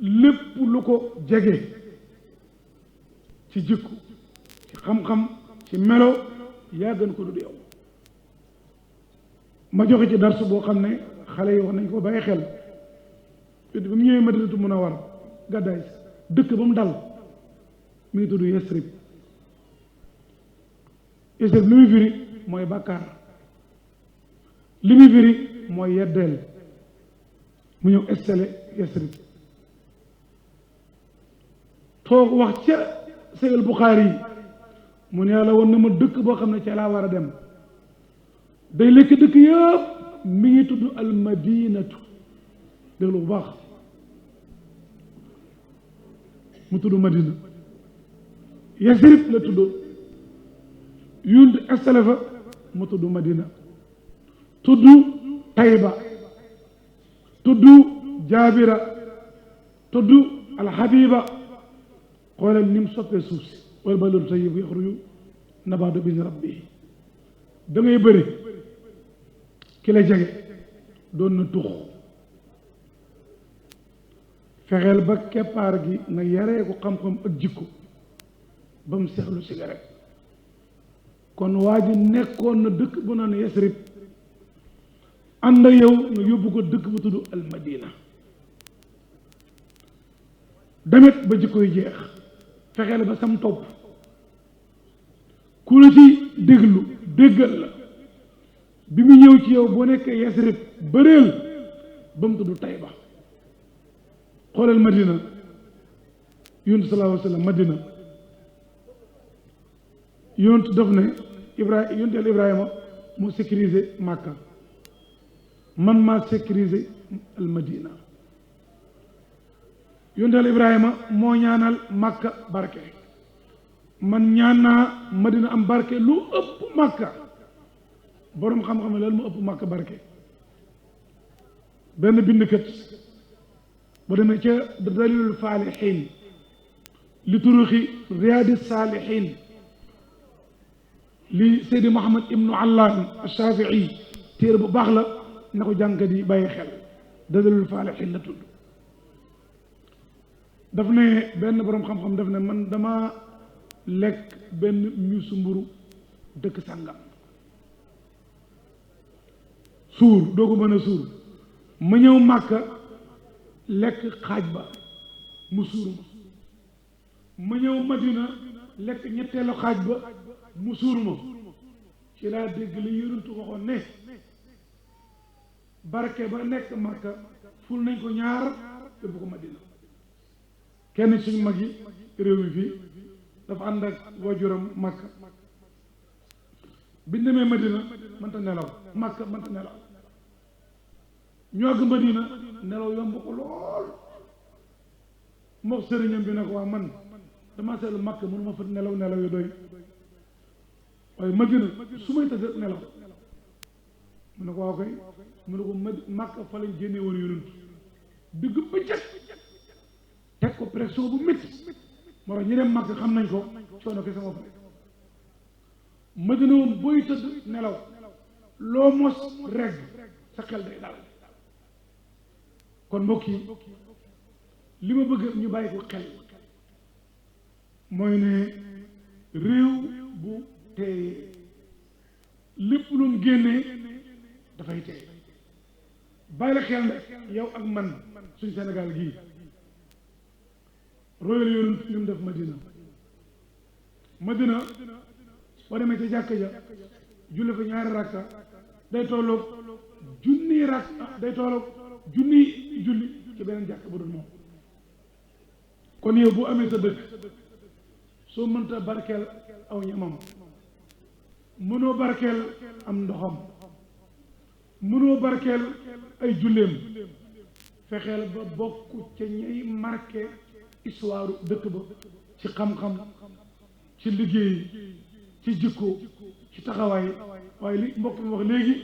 lépp lu ko jege ci jikko ci xam-xam ci melo yaa gën ko du yow ma joxe ci darsu boo xam ne xale yi wax nañ ko bàyyi xel ba mu ñëwee Madinatu Munawwara gàddaay dëkk ba mu dal mi ngi tudd Yasrib Yasrib li muy firi mooy bàkkaar li muy firi mooy yeddeel mu ñëw installé Yasrib toog wax ca Sahih Bukhari yi mu ne yàlla woon na ma dëkk boo xam ne ca laa war a dem day lekk dëkk yëpp mi ngi tudd almadinatu déglu bu baax mu tudd Madina Yasrib la tudd Yonent installé fa mu tudd Madina tudd Tayba tudd Jaabira tudd Alhabiba xoolal ni mu soppee suuf si wal baladu tayyibu yaxruju nabaatu bi izni rabbihi da ngay bëri ki la jege doon na tux fexeel ba keppaar gi nga yaree ko xam-xam ak jikko ba mu seexlu cigarette kon waa ji nekkoon na dëkk bu naan Yasrib ànd ak yow nga yóbbu ko dëkk bu tudd Almadina demet ba jikko yi jeex fexeel ba sam topp ku la ci déglu déggal la bi mu ñëw ci yow boo nekkee Yasrib bëreel ba mu tudd Tayba xoolal Madina Yonent sallallahu alayhi wa sallam Madina Yonent daf ne Yonent Ibrahima moo sécurisé Makka man maa sécurisé al Madina Yonent Ibrahima moo ñaanal Makka barke man ñaan naa Madina am barke lu ëpp Makka boroom xam-xam ne loolu mu ëpp Makka barke benn bindkat bu demee ca dalilul faalixiin li turuxi riyaadi saalixiin li Seydi Muhammad ibnu Allaan Ashafii téere bu baax la na ko jàngkat yi bàyyi xel dalilul faalixiin la tudd daf ne benn boroom xam-xam daf ne man dama lekk benn miisu mburu dëkk sàngam suur doo ko mën a suur ma ñëw Màkka lekk xaaj ba mu suur ma ñëw Madina lekk ñetteelu xaaj ba mu suur ma ci laa dégg li Yonent waxoon ne barke ba nekk Màkka ful nañ ko ñaar yóbbu ko Madina kenn suñu mag yi réew mi fii dafa ànd ak waajuram Màkka biñ demee Madina mënta nelaw Màkka mënta nelaw ñu àgg Madina nelaw yomb ko lool moo sëriñam bi ne ko waa man dama seetlu Màkka mënuma fa nelaw nelaw yu doy waaye Madina su may tëdd nelaw mu ne ko waaw koy mu ne ko Màkka fa lañ génne woon Yonent digg bëccëg teg ko pression bu métti moo tax ñi dem Màkka xam nañ ko coono ke sama fa Madina woon booy tëdd nelaw loo mos regg sa xel day dal kon mbokk yi li ma bëgg ñu bàyyi ko xel mooy ne réew bu teeyee lépp lu mu génnee dafay teey bàyyi la xel nag yow ak man suñ Sénégal gii royal Yonent li mu def Madina boo demee ca jàkka ja julli fa ñaari rakka day tolloog junniy rakka day tolloog junniy julli ci beneen jàkka bu dul moom kon yow bu amee sa dëkk soo mënta barkeel aw ñamam mënoo barkeel am ndoxam mënoo barkeel ay julleem fexeel ba bokk ca ñay marqué histoire dëkk ba ci xam-xam ci liggéey ci jikko ci taxawaay waaye li mbokk mi wax léegi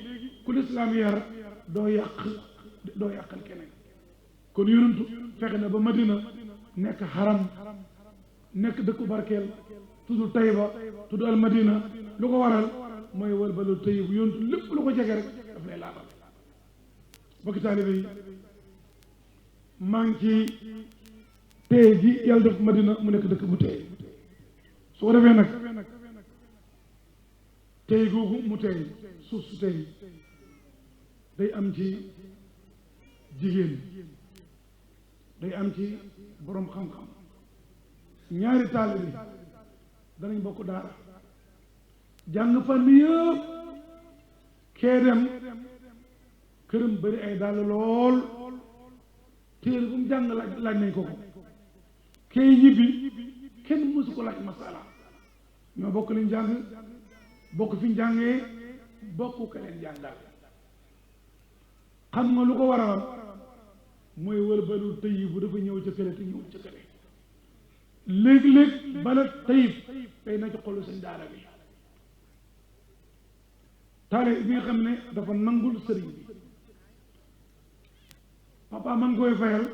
ku lislaam yar doo yàqal keneen kon Yonent fexe na ba Madina nekk xaram nekk dëkku barkeel tudd Tayba tudd al Madina lu ko waral mooy wal balu tayyib Yonent lépp lu ko jege rek daf lay laabal bokki taalibe yi maa ngi ci tey gi yàlla def Madina mu nekk dëkk bu tey su ko defee nag tey googu mu tey suuf su tey day am ci jigéen day am ci boroom xam-xam ñaari taalibe danañ bokk daara jàng fànn yëpp kee dem këram bari ay dàll lool téere bu mu jàng laaj nañ ko kee ñibbi kenn mësu ko laaj masala ñoo bokk liñ jàng bokk fi ñu jàngee bokk ka leen jàngal xam nga lu ko waral mooy wër balu tayib bu dafa ñëw ca kële te ñëw ca kële léeg-léeg bala tayib tey na ci xolu seen daara bi taale bi nga xam ne dafa nangul sëriñ bi papa ma ngi koy fayal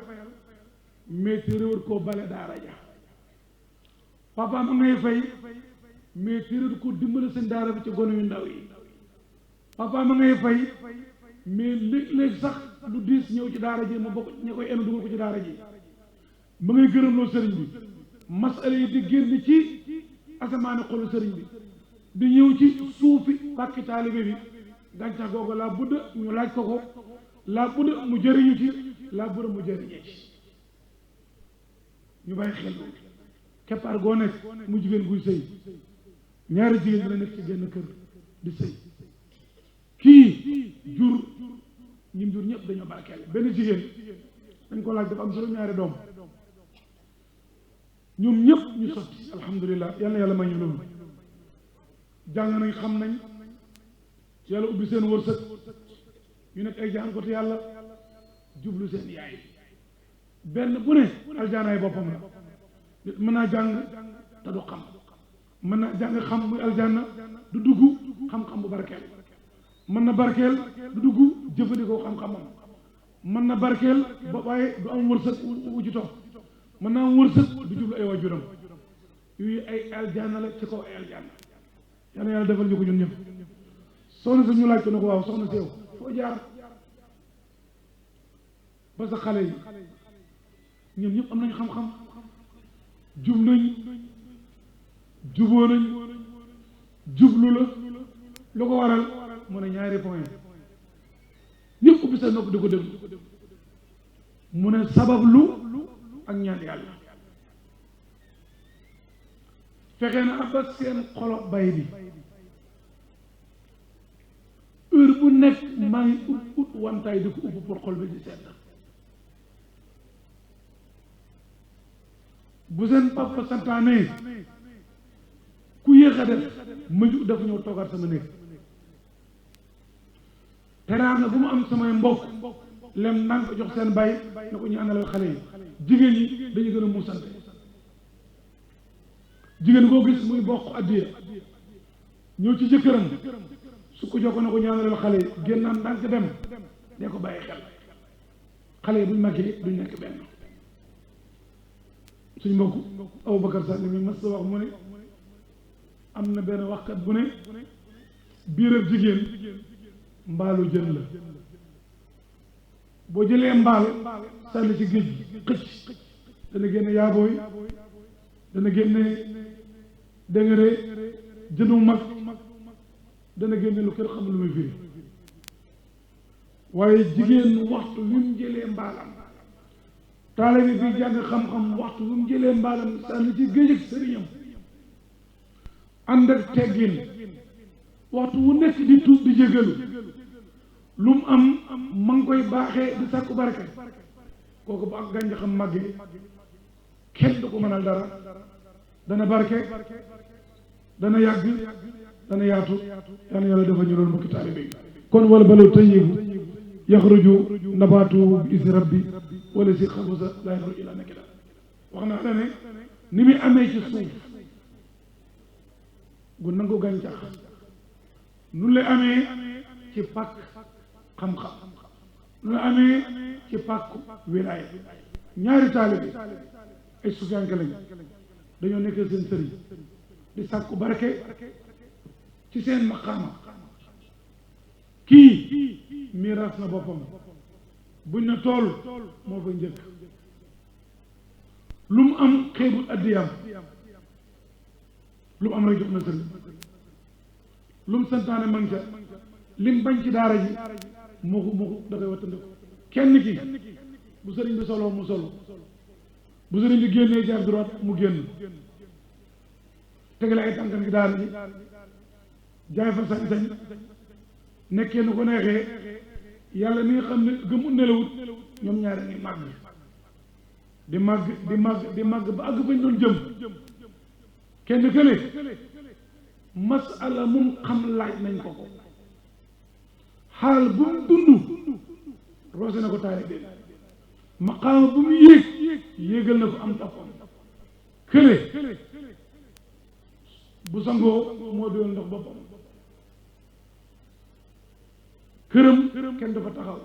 mais téréwut koo bale daara ja papa ma ngay fay mais téréwut ko dimbale seen daara bi ci gone yu ndaw yi papa ma ngay fay mais léeg-léeg sax lu diis ñëw ci daara ji ma bokk ña koy enu dugal ko ci daara ji ma ngay gërëm loo sëriñ bi masala yi di génn ci asamaani xolu sëriñ bi di ñëw ci suufi pàkki taalibe bi gàncax googu laa budda ñu laaj ko laa budda mu jëriñu ci laa budda mu jëriñee ci ñu bàyyi xel keppaar goo nekk mu jigéen guy sëy ñaari jigéen dina nekk ci genn kër di sëy kii jur ñim jur ñëpp dañoo barkeel benn jigéen dañ ko laaj dafa am juróom-ñaari doom ñoom ñëpp ñu sotti alhamdulilah yal na yàlla may ñu loolu jàng nañ xam nañ yàlla ubbi seen wërsëg ñu nekk ay jàngkatu yàlla jublu seen yaay benn bu ne aljaanaay boppam la nit mën naa jàng te du xam mën naa jàng xam muy aljaana du dugg xam-xam bu barkeel mën na barkeel du dugg jëfandikoo xam-xamam mën na barkeel ba waaye du am wërsëg wu ci topp mën naa am wërsëg du jublu ay waajuram yooyu ay aljaana la ci kaw ay aljaana yàlla yàlla defal ñu ko ñun ñëpp soxna si ñu laaj ko ne ko waaw soxna si yow foo jaar parce que xale yi ñoom ñëpp am nañ xam-xam jub nañ juboo nañ jublu la lu ko waral mu ne ñaari point ñëpp ubbi sa nopp di ko déglu mu ne sabablu ak ñaan yàlla fexe na ba seen xolo bay bi heure bu nekk maa ngi ut wantaay di ko upp pour xol bi di sedd bu seen papa santaane ku yéex a def ma ju dafa ñëw toogaat sama néeg teraanga bu mu am samay mbokk lem nang ko jox seen bay na ko ñu àndalal xale yi jigéen ñi dañu gën a muusante jigéen koo gis muy bokk addiya ñëw ci jëkkëram su ko jox na ko ñaanalal xale yi génnaan ndànk dem dee ko bàyyi xel xale yi buñ màggee duñ nekk benn suñ mbokk Aboubacar Sall mi mas sa wax mu ne am na benn waxkat bu ne biirab jigéen mbaalu jën la boo jëlee mbaal sànni ci géej xëcc dana génne yaabooy dana génne dëngëre jënu mag dana génne lu kenn xamul lu muy firi waaye jigéen waxtu wi mu jëlee mbaalam taale bi fii jàng xam-xam waxtu wi mu jëlee mbaalam sànni ci géej ak sëriñam ànd ak teggin waxtu wu nekk di tuub di jégalu lu mu am ma ngi koy baaxee di sàkku barke kooku bu ak gàncax xam màggee kenn du ko mënal dara dana barke dana yàgg dana yaatu yàlla yàlla dafa ñu doon mbokki taalibe yi kon wala baloo tayyibu yaxruju nabaatu bi izni rabbi wala si xabusa laa yaxruju illa nakida wax naa la ne ni muy amee ci suuf gu nangu gàncax nu lay amee ci pàkk xam-xam nu lay amee ci pàkk wilaaya ñaari taalibe ay sufiyanke lañ dañoo nekkee seen sëriñ di sàkku barke ci seen maqaama kii miiras na boppam buñ na tool moo fa njëkk lu mu am xeebul addiyam lu mu am rek jox na sëriñ lu mu santaane man ca lim bañ ci daara ji moo ko da koy wattandiku kenn ki bu sëriñ bi soloo mu solo bu sëriñ bi génnee jaar droite mu génn tegale ay tànkam ci daara ji jaay fa sañ-sañ nekkee nu ko neexee yàlla mi nga xam ne gëmu nelawut ñoom ñaari ngi màgg di màgg di màgg di màgg ba àgg fañ doon jëm kenn kële masala mum xam laaj nañ ko ko xaal bu mu dund roose na ko taalibe maqaama bu mu yéegal na ko am toppam kële bu sangoo moo doon ndox boppam këram kenn dafa taxaw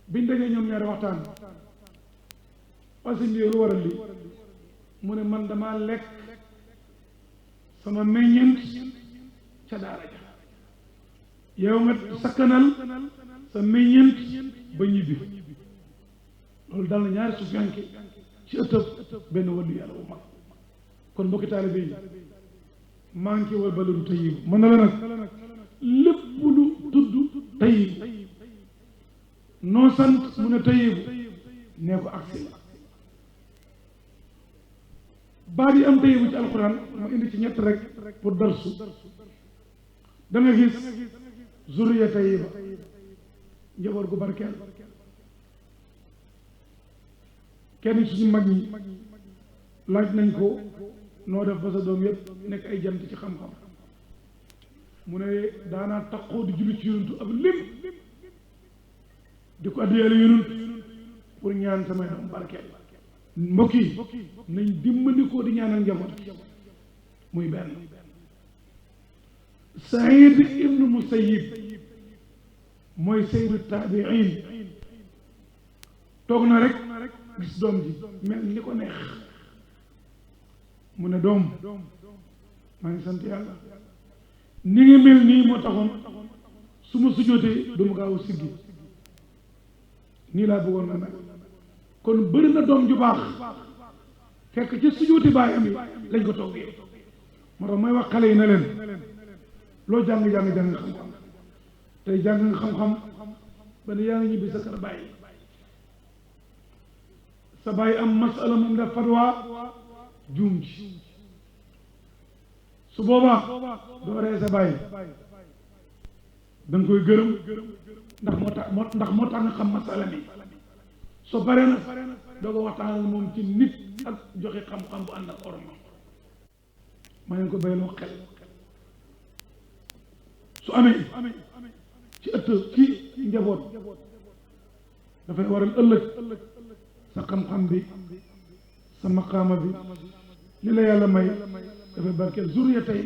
biñ dajee ñoom ñaari waxtaan parce que lu waral lii mu ne man damaa lekk sama meññeent ca daara ja yow nga sakkanal sa meññeent ba ñibbi loolu dal na ñaari sufiyanke ci ëttëb benn wàllu yàlla bu mag kon mbokki taalibe yi maa ngi ci wal baladu tayyib mën na la nag lépp lu tudd tayyib noo sant mu ne tayyibu nee ko agsi la baat yi am tayyibu ci alxuraan ma indi ci ñett rek pour darsu da nga gis zurriya tayyiba njaboot gu barkeel kenn suñu mag ñi laaj nañ ko noo def ba sa doom yëpp nekk ay jant ci xam-xam mu ne daanaa taqoo di julli ci yonantu ab lim di ko addiyal yonant pour ñaan samay doom barkeel mbokk yi nañ dimbandikoo di ñaanal njaboot muy benn Saïd ibnu Musayyib mooy sayyidu taabiin toog na rek gis doom ji mel ni ko neex mu ne doom maa ngi sant yàlla ni nga mel nii moo taxoon su ma sujjóotee du ma gaaw a siggi nii laa bëggoon nga mel kon bëri na doom ju baax fekk ci sujuuti baayam yi lañ ko toggee moo tax may wax xale yi na leen loo jàng-jàng xam-xam tey jàng nga xam-xam ba ne yaa ngi ñibbi sa kër bàyyi sa bàyyi am masala mu def fatwa juum ci su boobaa doo ree sa bàyyi da nga koy gërëm ndax moo tax nga xam masala mi soo paree nag doo ko waxtaan ak moom ci nit ak joxe xam-xam bu ànd ak orma ma leen ko bayloo xel su amee ci ëtt ci njaboot dafay waral ëllëg sa xam-xam bi sa maqaama bi li la yàlla may dafay barkeel zuriya tey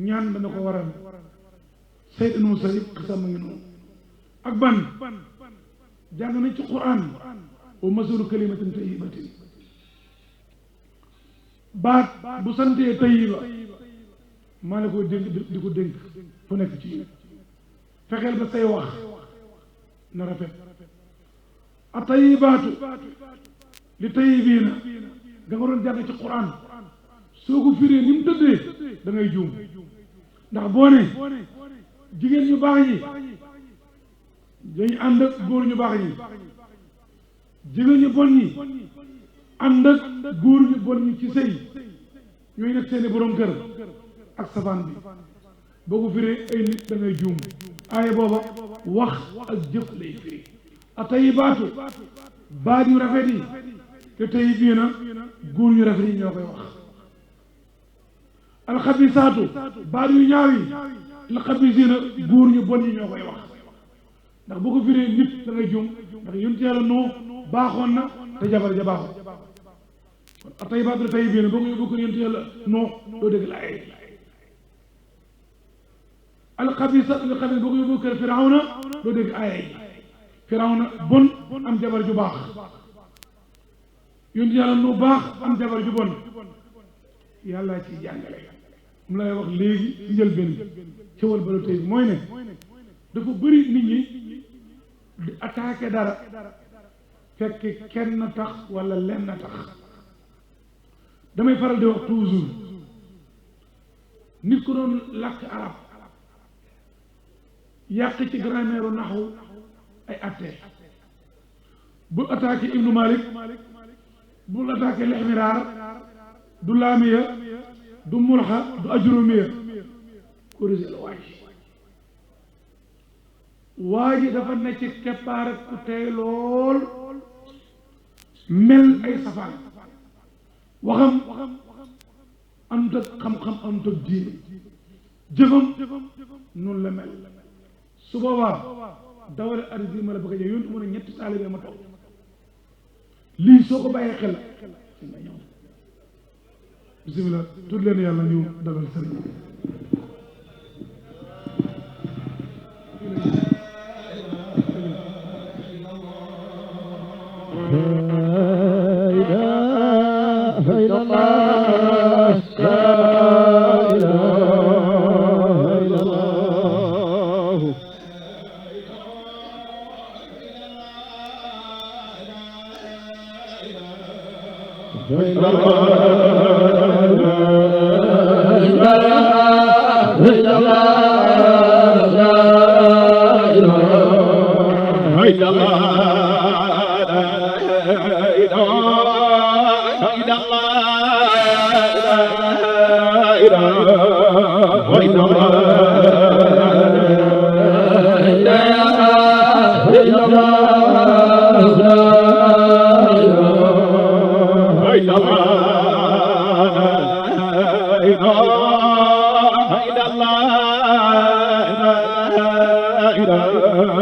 ñaan dana ko waral Sayd ibn Musayyib xisam ma ngi noonu ak ban jàng nañ ci Qur'an wa masalu kalimatin tayyibatin baat bu santee tayyiba maa la ko dénk di ko dénk fu nekk ci fexeel ba say wax na rafet a tayyibaatu li tayyibiina da nga doon jàng ci Qur'an soo ko firee ni mu tëddee da ngay juum ndax boo ne jigéen ñu baax ñi dañu ànd ak góor ñu baax ñi jigéen ñu bon ñi ànd ak góor ñu bon ñi ci sëy ñooy nekk seeni borom kër ak safaan bi boo ko firee ay nit da ngay juum aaya booba wax ak jëf lay firi a tayyibaatu baat yu rafet yi te tayyibiina góor ñu rafet yi ñoo koy wax alxabisaatu baat yu ñaaw yi alxabisiina góor ñu bon yi ñoo koy wax ndax boo ko firee nit da ngay juum ndax yonent yàlla noo baaxoon na te jabar ja baaxoon kon a tayyibaatu la tayyibiina boo ko yóbbu ko yonent yàlla noo doo dégg la ay alxabisaatu alxabis boo ko yóbbu kër firawna doo dégg ay firawna bon am jabar ju baax yonent yàlla noo baax am jabar ju bon yàlla ci jàngale mu lay wax léegi ci njëlbéen ci wal bala tey mooy ne dafa bëri nit ñi di attaqué dara fekk kenn tax wala lenn tax damay faral di wax toujours nit ku doon làkk arab yàq ci grammaire naxu ay atte bul attaqué Ibnu Malik bul attaqué lexmiraar du laamiya du mulxa du ajrumiya corrigé la waa ji dafa ne ci keppaar ku tey lool mel ay safaan waxam amut ak xam-xam amut ak diine jëfam noonu la mel su boobaa dawale arisi ma la bëgg a jël yontu mu ne ñetti taalibe ma toog lii soo ko bàyyee xel si nga ñëw bisimilah tudd leen yàlla ñu dalal sëriñ